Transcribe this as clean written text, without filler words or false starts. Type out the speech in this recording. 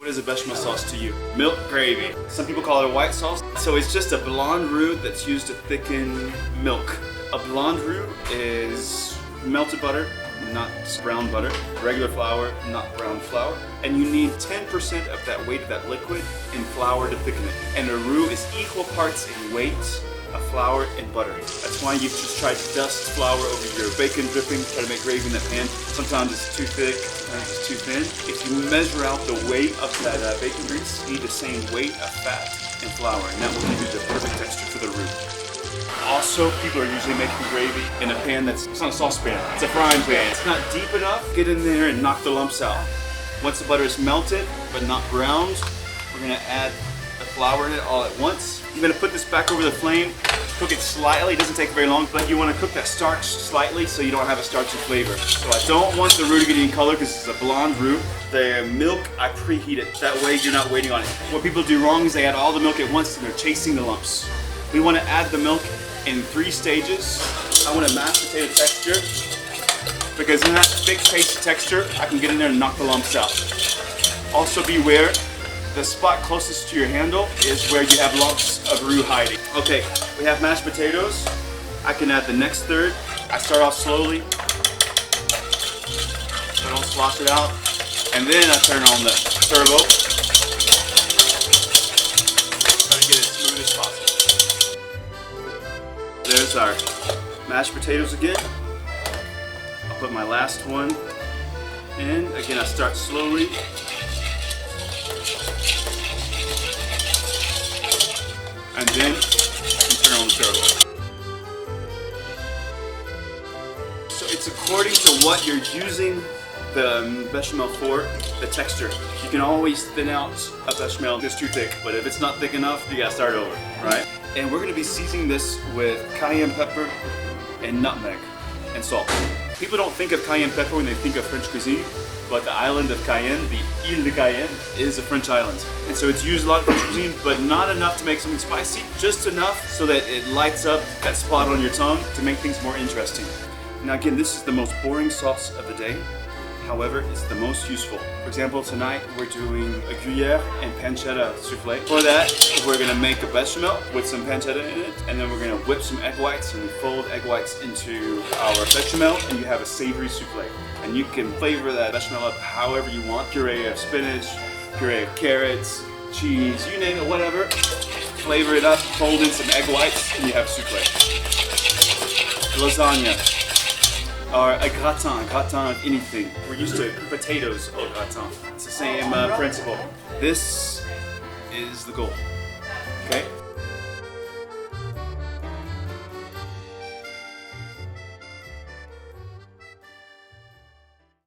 What is a bechamel sauce to you? Milk gravy. Some people call it a white sauce. So it's just a blonde roux that's used to thicken milk. A blonde roux is melted butter, not brown butter, regular flour, not brown flour, and you need 10% of that weight of that liquid in flour to thicken it. And a roux is equal parts in weight of flour and butter. That's why you just try to dust flour over your bacon dripping, try to make gravy in the pan. Sometimes it's too thick, sometimes it's too thin. If you measure out the weight of that bacon grease, you need the same weight of fat and flour, and that will give you the perfect texture for the roux. Also, people are usually making gravy in a pan it's not a saucepan, it's a frying pan. It's not deep enough. Get in there and knock the lumps out. Once the butter is melted, but not browned, we're gonna add the flour in it all at once. You're gonna put this back over the flame, cook it slightly. It doesn't take very long, but you wanna cook that starch slightly so you don't have a starchy flavor. So I don't want the roux to get any color because it's a blonde roux. The milk, I preheat it. That way you're not waiting on it. What people do wrong is they add all the milk at once and they're chasing the lumps. We wanna add the milk in 3 stages. I want a mashed potato texture because in that thick pasty texture, I can get in there and knock the lumps out. Also beware, the spot closest to your handle is where you have lumps of roux hiding. Okay, we have mashed potatoes. I can add the next third. I start off slowly, so I don't slosh it out. And then I turn on the turbo. Try to get it as smooth as possible. There's our mashed potatoes again. I'll put my last one in. Again, I start slowly. And then you turn on the turbo. So it's according to what you're using the bechamel for, the texture. You can always thin out a bechamel if it's too thick, but if it's not thick enough, you gotta start over, right? And we're gonna be seasoning this with cayenne pepper and nutmeg and salt. People don't think of cayenne pepper when they think of French cuisine, but the island of Cayenne, the Ile de Cayenne, is a French island. And so it's used a lot in French cuisine, but not enough to make something spicy, just enough so that it lights up that spot on your tongue to make things more interesting. Now again, this is the most boring sauce of the day. However, it's the most useful. For example, tonight we're doing a gruyere and pancetta soufflé. For that, we're gonna make a bechamel with some pancetta in it, and then we're gonna whip some egg whites and we fold egg whites into our bechamel, and you have a savory soufflé. And you can flavor that bechamel up however you want. Puree of spinach, puree of carrots, cheese, you name it, whatever. Flavor it up, fold in some egg whites, and you have soufflé. Lasagna. Or a gratin of anything. We're used to potatoes au gratin. It's the same principle. This is the goal.